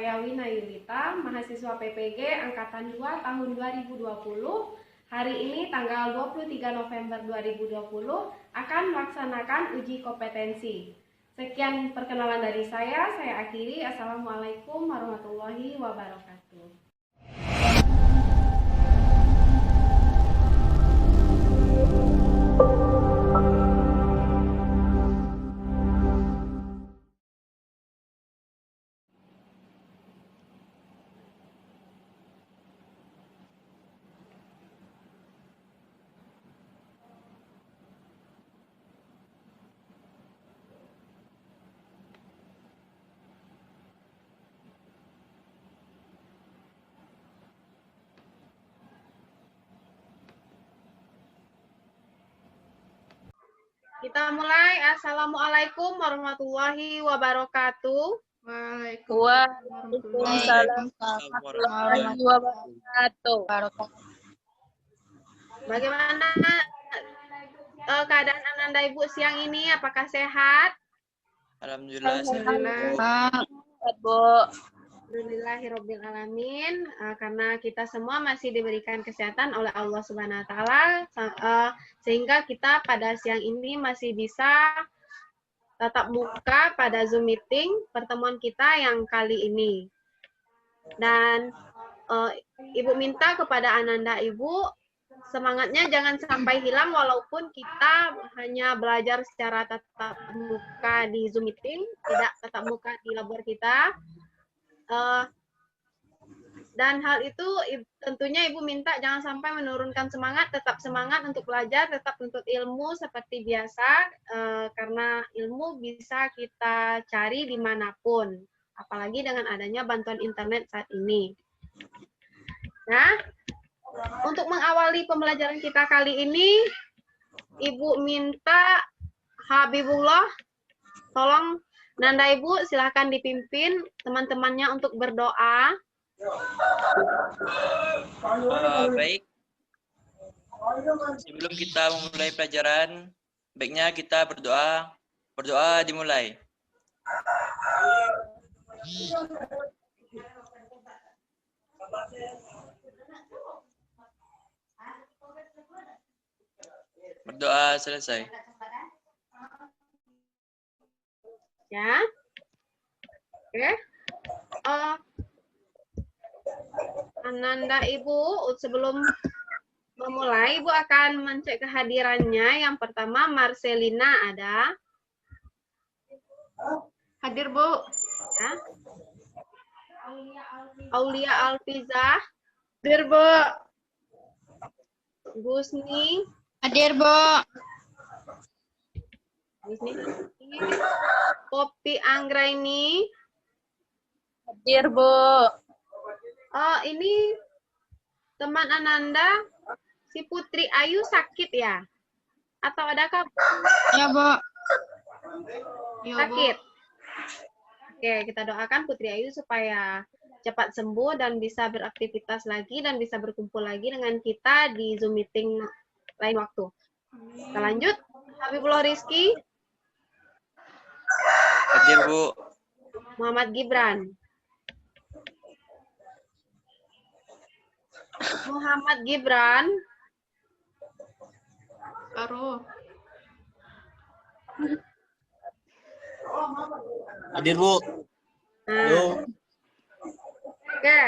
saya Wina Yulita, mahasiswa PPG Angkatan 2 tahun 2020. Hari ini tanggal 23 November 2020 akan melaksanakan uji kompetensi. Sekian perkenalan dari saya akhiri. Assalamualaikum warahmatullahi wabarakatuh. Kita mulai. Assalamualaikum warahmatullahi wabarakatuh. Waalaikumsalam warahmatullahi wabarakatuh. Bagaimana keadaan Ananda Ibu siang ini? Apakah sehat? Alhamdulillah. Sehat, Bu. Alhamdulillahirobbilalamin. Karena kita semua masih diberikan kesehatan oleh Allah Subhanahu Wa Taala, sehingga kita pada siang ini masih bisa tatap muka pada Zoom meeting pertemuan kita yang kali ini. Dan Ibu minta kepada Ananda Ibu, semangatnya jangan sampai hilang walaupun kita hanya belajar secara tatap muka di Zoom meeting, tidak tatap muka di labor kita. Dan hal itu tentunya Ibu minta jangan sampai menurunkan semangat, tetap semangat untuk belajar, tetap tuntut ilmu seperti biasa, karena ilmu bisa kita cari dimanapun, apalagi dengan adanya bantuan internet saat ini. Nah, untuk mengawali pembelajaran kita kali ini, Ibu minta Habibullah, tolong Nanda Ibu silahkan dipimpin teman-temannya untuk berdoa. Baik. Sebelum kita memulai pelajaran, baiknya kita berdoa. Berdoa dimulai. Berdoa selesai. Ya, oke. Ananda Ibu, sebelum memulai, Ibu akan mencek kehadirannya. Yang pertama, Marcelina ada. Hadir, Bu. Ya. Aulia Alfiza. Hadir, Bu. Gusni. Hadir, Bu. Gusni. Poppy Anggraini. Hadir, Bu. Oh, ini teman Ananda, si Putri Ayu sakit ya? Atau adakah? Ya, Bu. Ya, Sakit. Oke, kita doakan Putri Ayu supaya cepat sembuh dan bisa beraktivitas lagi dan bisa berkumpul lagi dengan kita di Zoom meeting lain waktu. Kita lanjut. Habibullah Rizky. Hadir, Bu. Muhammad Gibran. Muhammad Gibran. Baru. Hadir, Bu. Nah. Oke.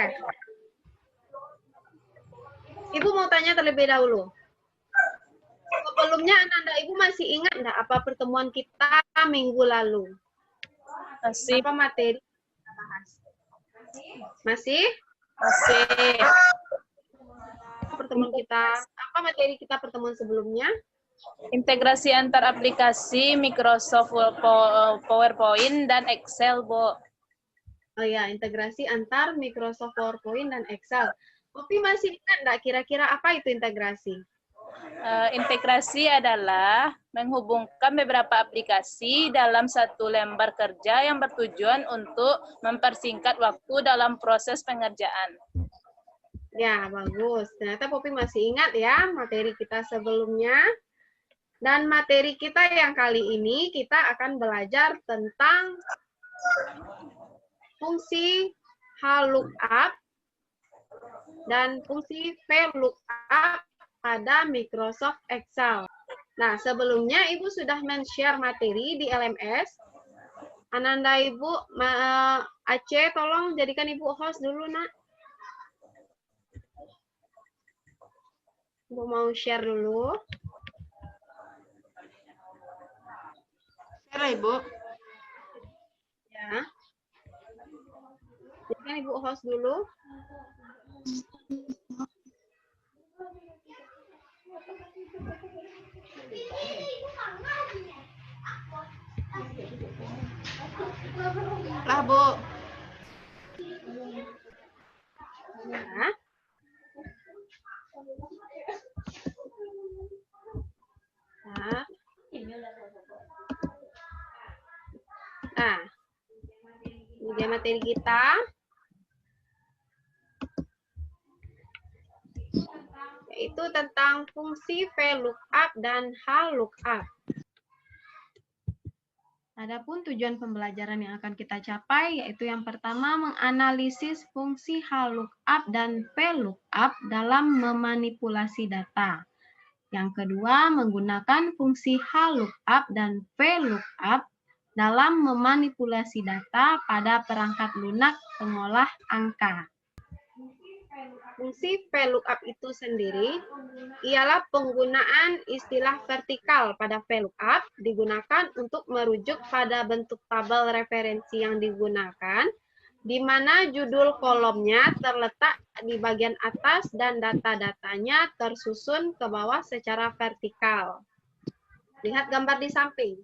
Ibu mau tanya terlebih dahulu. Sebelumnya Ananda Ibu masih ingat enggak apa pertemuan kita minggu lalu? Masih. Apa materi kita bahas? Masih? Masih. Pertemuan kita, apa materi kita pertemuan sebelumnya? Integrasi antar aplikasi Microsoft PowerPoint dan Excel, Bu. Oh ya, integrasi antar Microsoft PowerPoint dan Excel. Tapi masih ingat enggak kira-kira apa itu integrasi? Integrasi adalah menghubungkan beberapa aplikasi dalam satu lembar kerja yang bertujuan untuk mempersingkat waktu dalam proses pengerjaan. Ya, bagus. Ternyata Poppy masih ingat ya materi kita sebelumnya. Dan materi kita yang kali ini kita akan belajar tentang fungsi HLOOKUP dan fungsi VLOOKUP pada Microsoft Excel. Nah, sebelumnya Ibu sudah men-share materi di LMS. Ananda Ibu, Aceh tolong jadikan Ibu host dulu, Nak. Ibu mau share dulu. Share, Ibu. Ya. Jadikan Ibu host dulu. Lah, Bu. Ya. Nah. Nah, ini dia materi kita. Yaitu tentang fungsi VLOOKUP dan HLOOKUP. Adapun tujuan pembelajaran yang akan kita capai yaitu yang pertama menganalisis fungsi HLOOKUP dan VLOOKUP dalam memanipulasi data. Yang kedua menggunakan fungsi HLOOKUP dan VLOOKUP dalam memanipulasi data pada perangkat lunak pengolah angka. Fungsi VLOOKUP itu sendiri ialah penggunaan istilah vertikal pada VLOOKUP digunakan untuk merujuk pada bentuk tabel referensi yang digunakan, di mana judul kolomnya terletak di bagian atas dan data-datanya tersusun ke bawah secara vertikal. Lihat gambar di samping.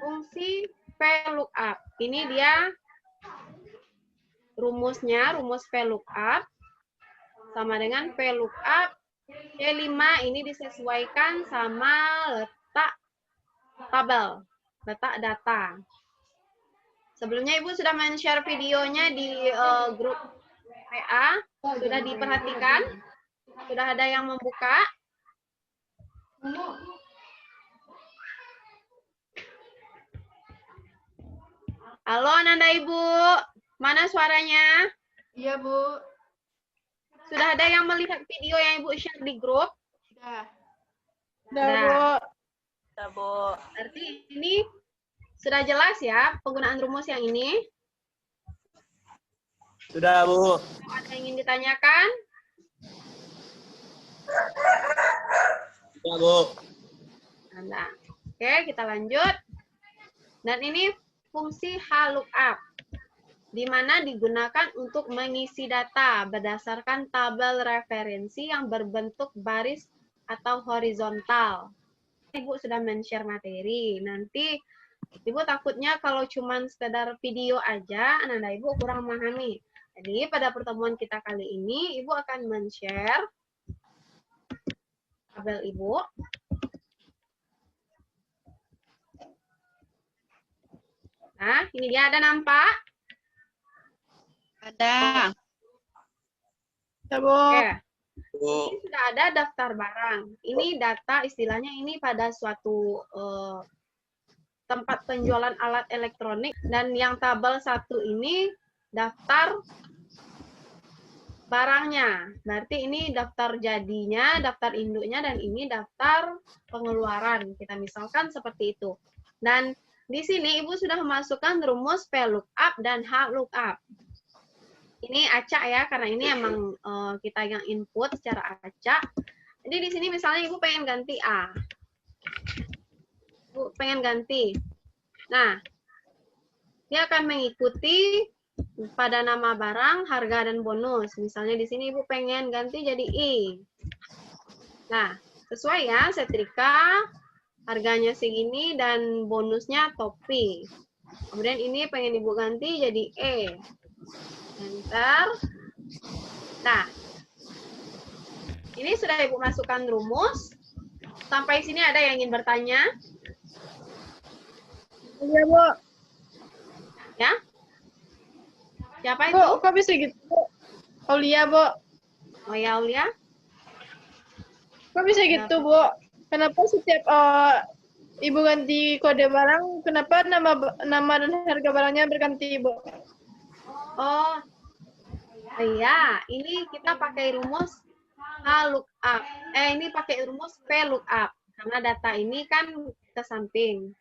Fungsi VLOOKUP. Ini dia rumusnya, rumus VLOOKUP sama dengan VLOOKUP C5 ini disesuaikan sama letak tabel, letak data. Sebelumnya Ibu sudah men-share videonya di grup WA, sudah diperhatikan? Sudah ada yang membuka? Halo Ananda Ibu, mana suaranya? Iya, Bu. Sudah ada yang melihat video yang Ibu share di grup? Sudah. Sudah, Bu. Sudah, Bu. Berarti ini sudah jelas ya penggunaan rumus yang ini? Sudah, Bu. Ada yang ingin ditanyakan? Sudah, Bu. Nah, oke, kita lanjut. Dan ini fungsi HLOOKUP, di mana digunakan untuk mengisi data berdasarkan tabel referensi yang berbentuk baris atau horizontal. Ibu sudah men-share materi. Nanti Ibu takutnya kalau cuman sekedar video aja, Ananda Ibu kurang memahami. Jadi pada pertemuan kita kali ini, Ibu akan men-share tabel Ibu. Nah, ini dia, ada nampak? Ada. Sudah, Bu. Oke. Bu. Ini sudah ada daftar barang. Ini data istilahnya ini pada suatu tempat penjualan alat elektronik, dan yang tabel 1 ini daftar barangnya. Berarti ini daftar jadinya, daftar induknya, dan ini daftar pengeluaran. Kita misalkan seperti itu. Dan di sini Ibu sudah memasukkan rumus VLOOKUP dan HLOOKUP. Ini acak ya, karena ini emang kita yang input secara acak. Jadi di sini misalnya Ibu pengen ganti A. Ibu pengen ganti. Nah, dia akan mengikuti pada nama barang, harga, dan bonus. Misalnya di sini Ibu pengen ganti jadi I. Nah, sesuai ya, setrika, harganya segini, dan bonusnya topi. Kemudian ini pengen Ibu ganti jadi E. Enter. Nah, ini sudah Ibu masukkan rumus. Sampai sini ada yang ingin bertanya? Iya, Bu. Ya? Siapa Bu, itu? kok bisa gitu, Bu? Aulia, Bu. Oh ya, Aulia. Kok bisa gitu, Bu? Kenapa setiap Ibu ganti kode barang, kenapa nama dan harga barangnya berganti, Bu? Oh, iya, ini kita pakai rumus HLOOKUP. Ini pakai rumus VLOOKUP. Karena data ini kan ke samping.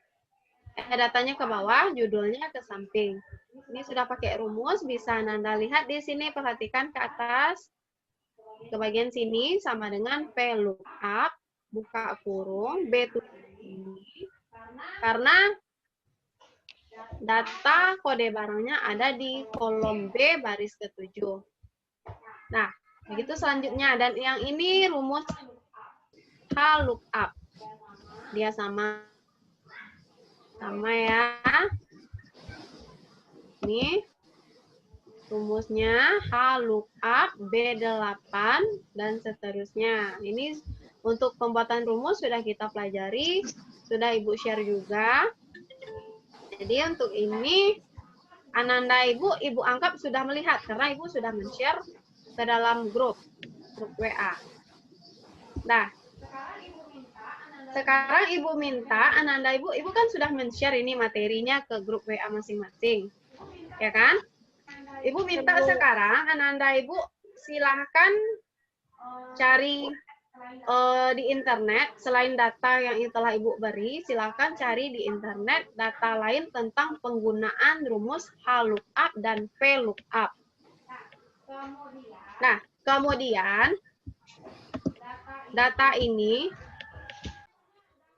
Datanya ke bawah, judulnya ke samping. Ini sudah pakai rumus, bisa Anda lihat di sini, perhatikan ke atas. Ke bagian sini sama dengan VLOOKUP, buka kurung, B7 ini. Karena data kode barangnya ada di kolom B baris ke-7. Nah, begitu selanjutnya. Dan yang ini rumus HLOOKUP. Dia sama ya. Ini rumusnya HLOOKUP B8 dan seterusnya. Ini untuk pembuatan rumus sudah kita pelajari, sudah Ibu share juga. Jadi untuk ini Ananda Ibu anggap sudah melihat karena Ibu sudah men-share ke dalam grup WA. Nah, sekarang Ibu minta Ananda Ibu kan sudah men-share ini materinya ke grup WA masing-masing. Ya kan? Ibu minta sekarang Ananda Ibu silahkan cari di internet, selain data yang telah Ibu beri, silahkan cari di internet data lain tentang penggunaan rumus HLOOKUP dan VLOOKUP. Nah, kemudian data ini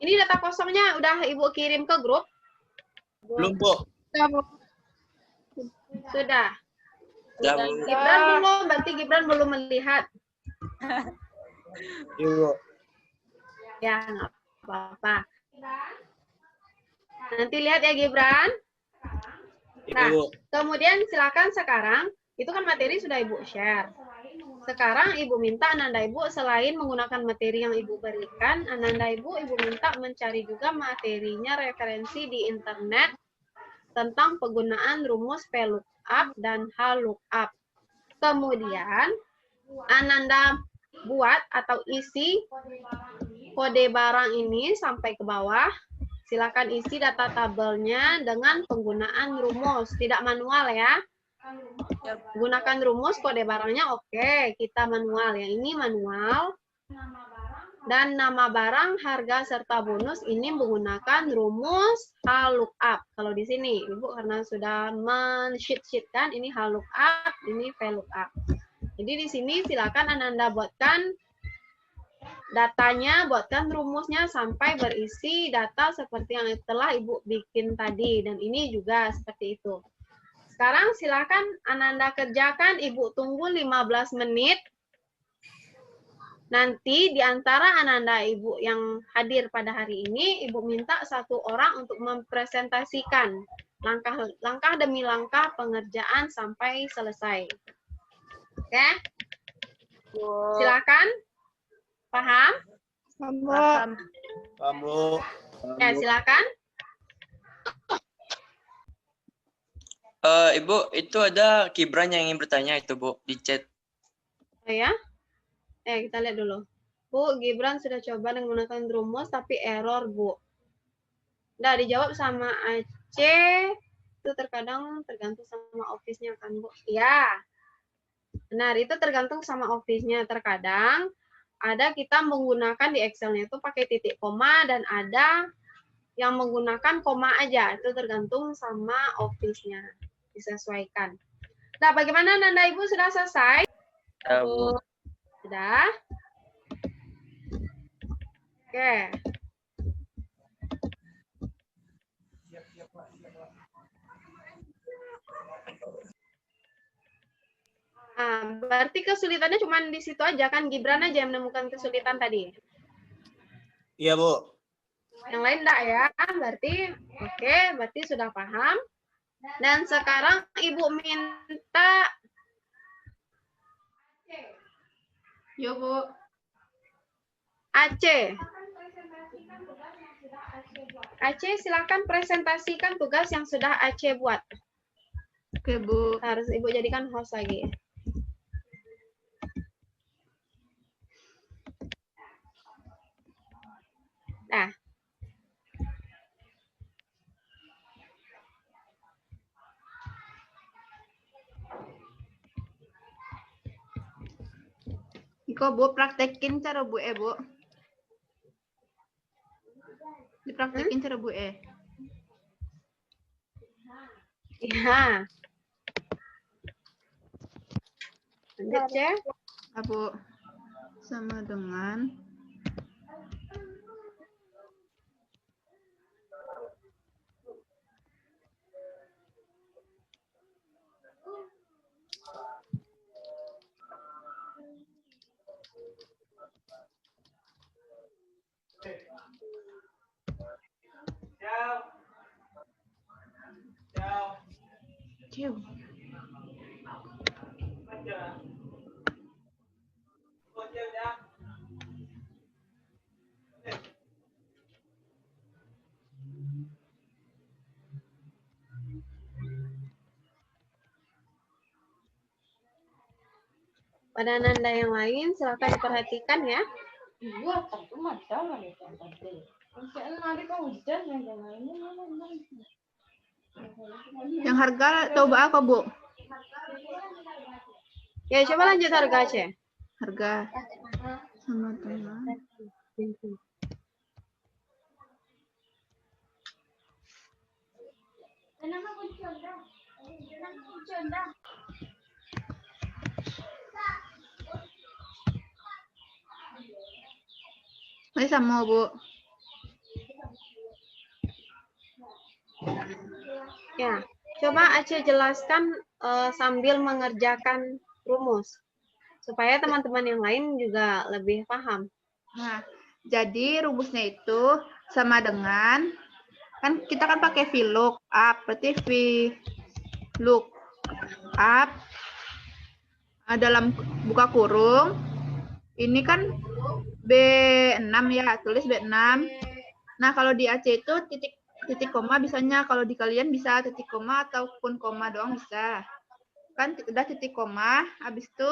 data kosongnya udah Ibu kirim ke grup? Belum, Bu. Sudah. Sudah, Bu. Gibran belum, berarti Gibran belum melihat. Iya, Bu. Ya, nggak apa-apa. Nanti lihat ya Gibran. Nah, kemudian silakan sekarang, itu kan materi sudah Ibu share. Sekarang Ibu minta Ananda Ibu selain menggunakan materi yang Ibu berikan, Ananda Ibu minta mencari juga materinya referensi di internet tentang penggunaan rumus VLOOKUP dan HLOOKUP. Kemudian Ananda buat atau isi kode barang ini sampai ke bawah. Silakan isi data tabelnya dengan penggunaan rumus, tidak manual ya. Gunakan rumus kode barangnya oke, kita manual. Yang ini manual. Dan nama barang, harga serta bonus ini menggunakan rumus HLOOKUP. Kalau di sini Ibu karena sudah men-sheet-sheetkan ini HLOOKUP, ini VLOOKUP. Jadi di sini silakan Ananda buatkan datanya, buatkan rumusnya sampai berisi data seperti yang telah Ibu bikin tadi. Dan ini juga seperti itu. Sekarang silakan Ananda kerjakan, Ibu tunggu 15 menit. Nanti di antara Ananda Ibu yang hadir pada hari ini, Ibu minta satu orang untuk mempresentasikan langkah demi langkah pengerjaan sampai selesai. Oke? Silakan. Paham? Paham. Paham, Bu. Ya, silakan. Ibu, itu ada Gibran yang ingin bertanya itu, Bu, di chat. Oh ya? Kita lihat dulu. Bu, Gibran sudah coba dengan menggunakan rumus, tapi error, Bu. Udah dijawab sama Aceh. Itu terkadang tergantung sama office-nya kan, Bu? Ya. Benar, itu tergantung sama office-nya. Terkadang ada kita menggunakan di Excel-nya itu pakai titik koma, dan ada yang menggunakan koma aja. Itu tergantung sama office-nya. Disesuaikan. Nah, bagaimana Nanda Ibu sudah selesai? Bu. Sudah? Oke. Berarti kesulitannya cuma di situ aja kan? Gibran aja yang menemukan kesulitan tadi? Iya, Bu. Yang lain enggak ya? Berarti oke, berarti sudah paham. Dan sekarang Ibu minta, yo Bu, Aceh. Aceh silakan presentasikan tugas yang sudah Aceh buat. Oke Bu. Harus Ibu jadikan host lagi. Nah. Kok Bu praktekin cara Bu Bu. Dipraktekin cara Bu Iya. Lanjut, C. Bu. Sama dengan Cium. Pada nanda yang lain, silakan diperhatikan ya. Yang harga tahu apa Bu? Ya, coba lanjut harga, C. Harga sama dengan ini sama Bu. Ya, coba Aceh jelaskan sambil mengerjakan rumus. Supaya teman-teman yang lain juga lebih paham. Nah, jadi rumusnya itu sama dengan, kan kita kan pakai VLOOKUP, berarti VLOOKUP dalam buka kurung, ini kan B6 ya, tulis B6. Nah, kalau di Aceh itu titik koma bisanya, kalau di kalian bisa titik koma ataupun koma doang bisa. Kan udah titik koma, habis itu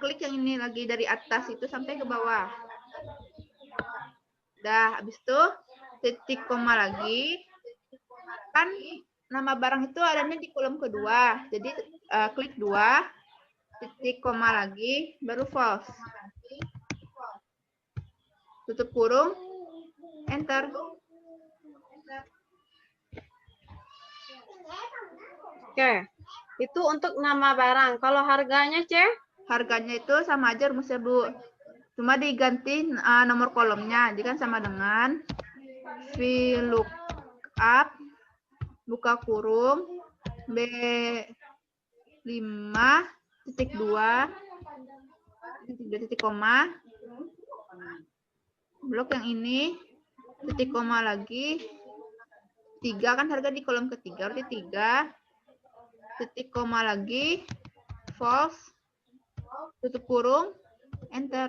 klik yang ini lagi dari atas itu sampai ke bawah. Dah, habis itu titik koma lagi. Kan nama barang itu adanya di kolom kedua. Jadi klik 2, titik koma lagi, baru false. Tutup kurung, enter. Oke, itu untuk nama barang. Kalau harganya, C? Harganya itu sama aja rumusnya, Bu. Cuma diganti nomor kolomnya. Jadi kan sama dengan VLOOKUP buka kurung B5 titik 2 titik koma, blok yang ini titik koma lagi 3, kan harga di kolom ketiga, berarti 3 titik koma lagi false, tutup kurung, enter.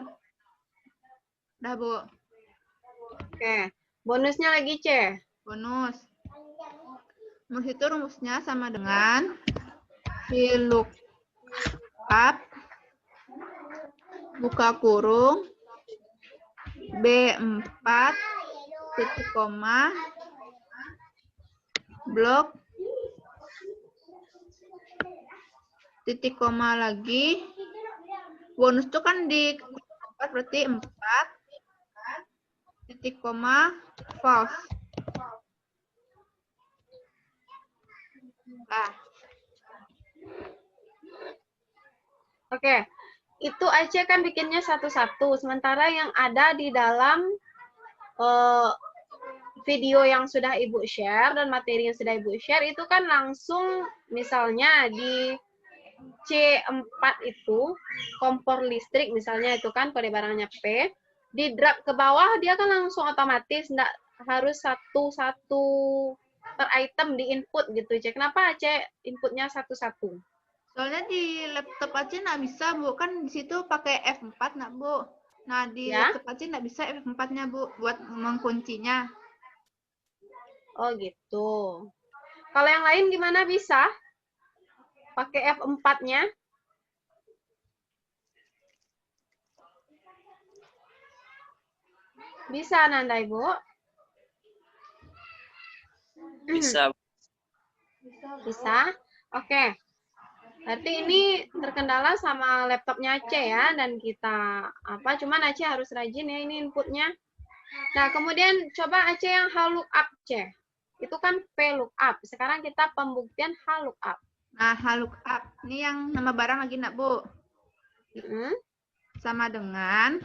Dah, Bu. Oke, bonusnya lagi, C. Bonus itu rumusnya sama dengan VLOOKUP buka kurung B4 titik koma blok titik koma lagi, bonus itu kan di 4, berarti 4 titik koma false. Oke, itu Aceh kan bikinnya satu-satu. Sementara yang ada di dalam video yang sudah Ibu share dan materi yang sudah Ibu share itu kan langsung misalnya di C4 itu kompor listrik misalnya itu kan kode barangnya P, di drag ke bawah dia kan langsung otomatis, enggak harus satu-satu per item di input gitu. C. Kenapa Aceh inputnya satu-satu? Soalnya di laptop aja nggak bisa, Bu. Kan di situ pakai F4 nggak, Bu? Nah, di laptop aja nggak bisa F4-nya, Bu, buat menguncinya. Oh, gitu. Kalau yang lain gimana, bisa? Pakai F4-nya? Bisa, Nanda, Ibu? Bisa. Bisa? Oke. Berarti ini terkendala sama laptopnya Aceh ya, dan kita cuman Aceh harus rajin ya ini inputnya. Nah, kemudian coba Aceh yang HLOOKUP, Aceh. Itu kan VLOOKUP. Sekarang kita pembuktian HLOOKUP. Nah, HLOOKUP. Ini yang nama barang lagi nak, Bu. Sama dengan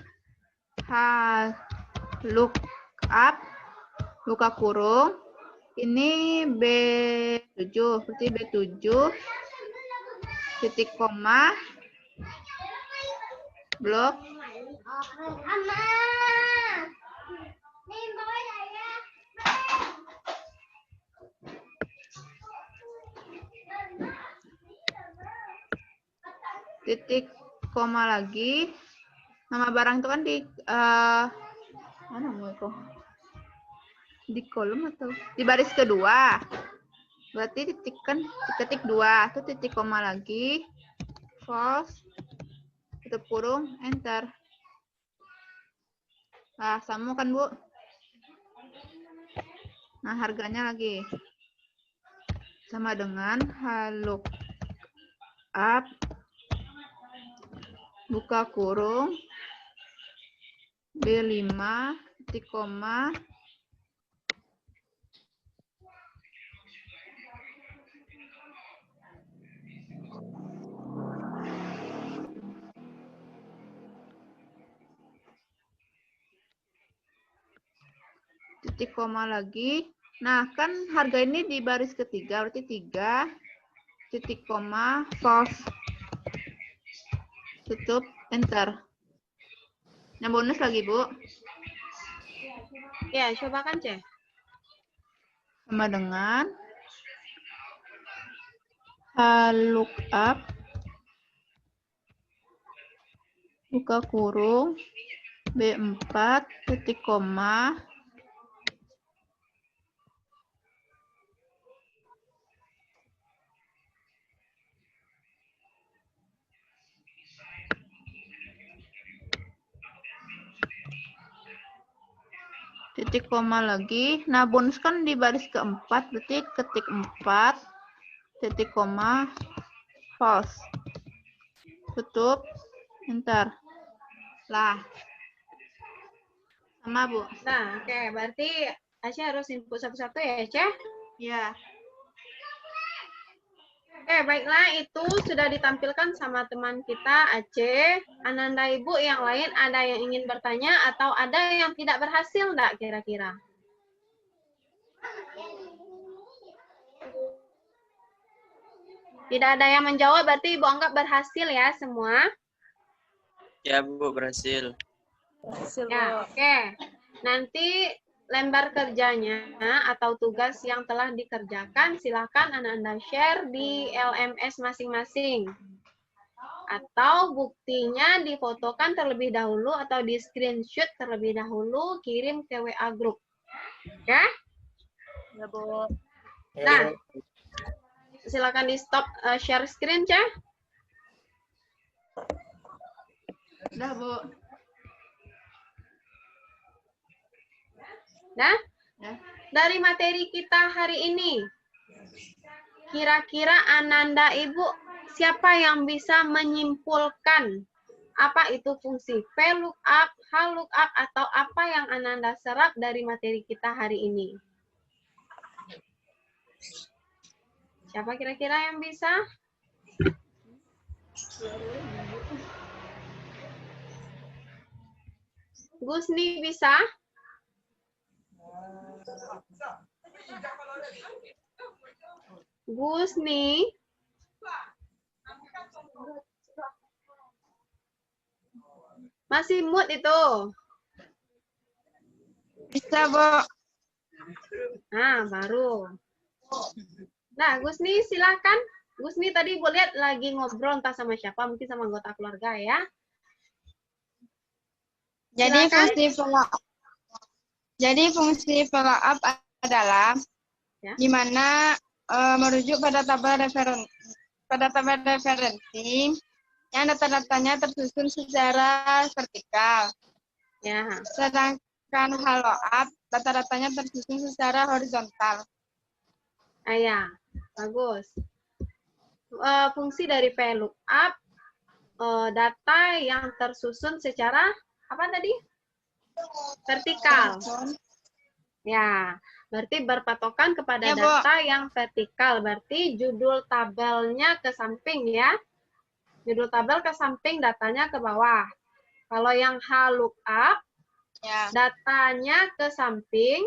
HLOOKUP, buka kurung. Ini B7, berarti B7, titik koma, blok, titik koma lagi. Nama barang itu kan di mana mau kok? Di kolom atau di baris kedua. Berarti ketik 2, itu titik koma lagi. False. Tutup kurung, enter. Nah, sama kan, Bu? Nah, harganya lagi sama dengan HLOOKUP, buka kurung, B5, titik koma, titik koma lagi. Nah, kan harga ini di baris ketiga, berarti 3, titik koma, false. Tutup, enter. Yang bonus lagi, Bu. Ya, coba kan, Ceh. Sama dengan HLOOKUP, buka kurung, B4, titik koma, titik koma lagi. Nah, bonus kan di baris keempat, berarti ketik 4, titik koma, false. Tutup, enter. Lah. Sama, Bu. Nah, oke. Berarti Aceh harus input satu-satu ya, Aceh? Ya. Oke, baiklah. Itu sudah ditampilkan sama teman kita, Aceh. Ananda Ibu yang lain ada yang ingin bertanya atau ada yang tidak berhasil enggak kira-kira? Tidak ada yang menjawab, berarti Ibu anggap berhasil ya semua? Ya, Bu, berhasil. Ya, oke. Nanti lembar kerjanya atau tugas yang telah dikerjakan silakan Anda share di LMS masing-masing. Atau buktinya difotokan terlebih dahulu atau di screenshot terlebih dahulu, kirim ke WA group. Oke? Ya, Bu. Nah, silakan di stop share screen, Cah. Udah, Bu. Nah, Ya. dari materi kita hari ini, kira-kira Ananda Ibu, siapa yang bisa menyimpulkan apa itu fungsi VLOOKUP, HLOOKUP, atau apa yang Ananda serap dari materi kita hari ini? Siapa kira-kira yang bisa? Gusni bisa? Gusni? Masih mute itu. Bisa, Bu. Nah, baru. Nah, Gusni silakan. Gusni tadi Bu lihat lagi ngobrol entah sama siapa, mungkin sama anggota keluarga ya. Jadi fungsi follow up adalah Ya. di mana merujuk pada tabel referensi yang data-datanya tersusun secara vertikal. Ya. Sedangkan follow up data-datanya tersusun secara horizontal. Ya, bagus. fungsi dari VLOOKUP data yang tersusun secara apa tadi? Vertikal. Ya, berarti berpatokan kepada Ya, Bu. data yang vertikal. Berarti judul tabelnya ke samping ya. Judul tabel ke samping, datanya ke bawah. Kalau yang HLOOKUP, Ya. datanya ke samping,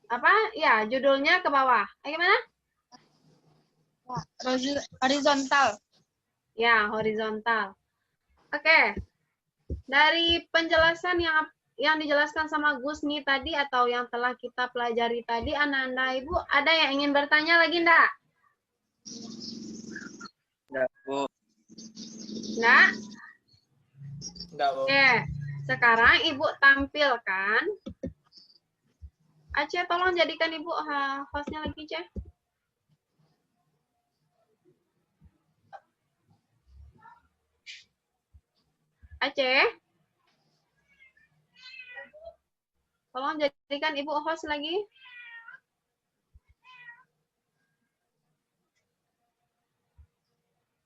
apa? Ya, judulnya ke bawah. Gimana? Horizontal. Ya, horizontal. Oke. Dari penjelasan yang dijelaskan sama Gusni tadi atau yang telah kita pelajari tadi, anak-anak Ibu, ada yang ingin bertanya lagi enggak? Enggak, Bu. Enggak? Enggak, Bu. Oke. Sekarang Ibu tampilkan. Aceh, tolong jadikan Ibu hostnya lagi, Ceh. Aceh. Tolong jadikan Ibu host lagi.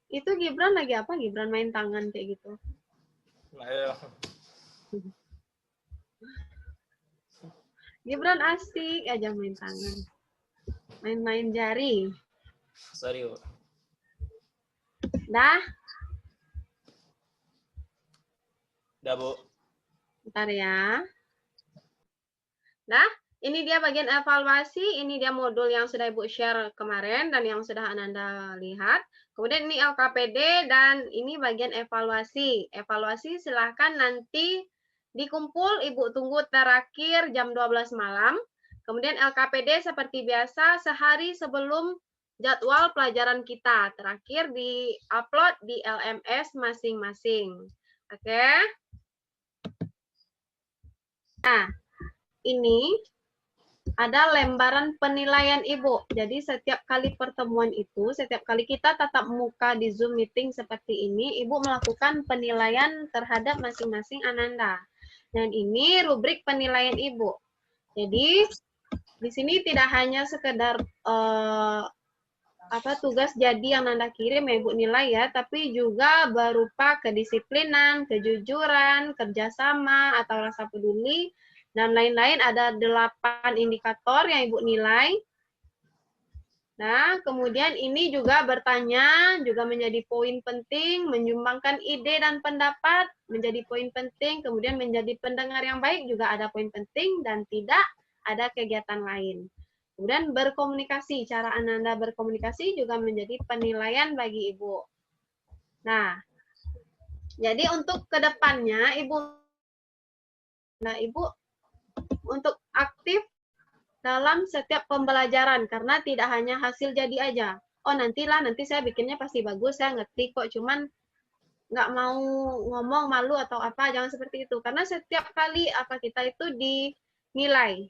Itu Gibran lagi apa? Gibran main tangan kayak gitu. Ayo. Gibran asik aja main tangan. Main-main jari. Sorry, Bu. Dah? Udah, Bu. Bentar ya. Nah, ini dia bagian evaluasi. Ini dia modul yang sudah Ibu share kemarin dan yang sudah Ananda lihat. Kemudian ini LKPD dan ini bagian evaluasi. Evaluasi silahkan nanti dikumpul, Ibu tunggu terakhir jam 12 malam. Kemudian LKPD seperti biasa sehari sebelum jadwal pelajaran kita. Terakhir di-upload di LMS masing-masing. Oke? Nah, ini ada lembaran penilaian Ibu. Jadi setiap kali pertemuan itu, setiap kali kita tatap muka di Zoom meeting seperti ini, Ibu melakukan penilaian terhadap masing-masing Ananda. Dan ini rubrik penilaian Ibu. Jadi di sini tidak hanya sekedar tugas jadi yang Ananda kirim ya Ibu nilai ya, tapi juga berupa kedisiplinan, kejujuran, kerjasama atau rasa peduli, dan lain-lain. Ada 8 indikator yang Ibu nilai. Nah, kemudian ini juga bertanya, juga menjadi poin penting, menyumbangkan ide dan pendapat, menjadi poin penting, kemudian menjadi pendengar yang baik juga ada poin penting, dan tidak ada kegiatan lain. Kemudian berkomunikasi, cara Ananda berkomunikasi juga menjadi penilaian bagi Ibu. Nah, jadi untuk kedepannya Ibu untuk aktif dalam setiap pembelajaran, karena tidak hanya hasil jadi aja. Oh nanti saya bikinnya pasti bagus, saya ngerti kok, cuman nggak mau ngomong, malu atau apa, jangan seperti itu. Karena setiap kali apa kita itu dinilai.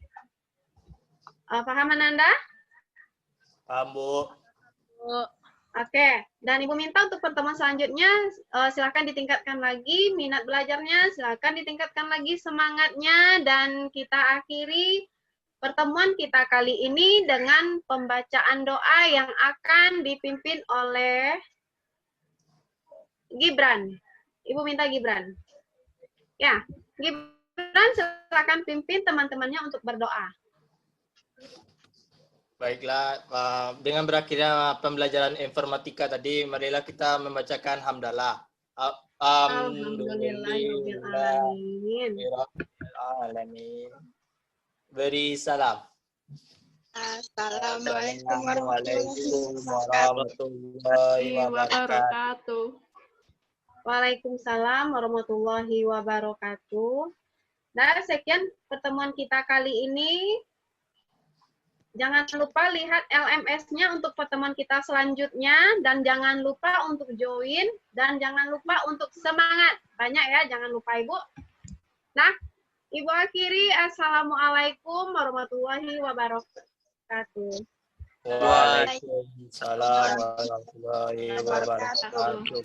Paham Ananda? Paham, Bu. Oke, dan Ibu minta untuk pertemuan selanjutnya silakan ditingkatkan lagi minat belajarnya, silakan ditingkatkan lagi semangatnya, dan kita akhiri pertemuan kita kali ini dengan pembacaan doa yang akan dipimpin oleh Gibran. Ibu minta Gibran. Ya, Gibran silakan pimpin teman-temannya untuk berdoa. Baiklah, dengan berakhirnya pembelajaran informatika tadi, marilah kita membacakan hamdalah. Alhamdulillahirrahmanirrahim. Beri salam. Assalamualaikum warahmatullahi wabarakatuh. Waalaikumsalam warahmatullahi wabarakatuh. Nah, sekian pertemuan kita kali ini. Jangan lupa lihat LMS-nya untuk pertemuan kita selanjutnya, dan jangan lupa untuk join, dan jangan lupa untuk semangat. Banyak ya, jangan lupa Ibu. Nah, Ibu akhiri, Assalamualaikum warahmatullahi wabarakatuh. Waalaikumsalam warahmatullahi wabarakatuh.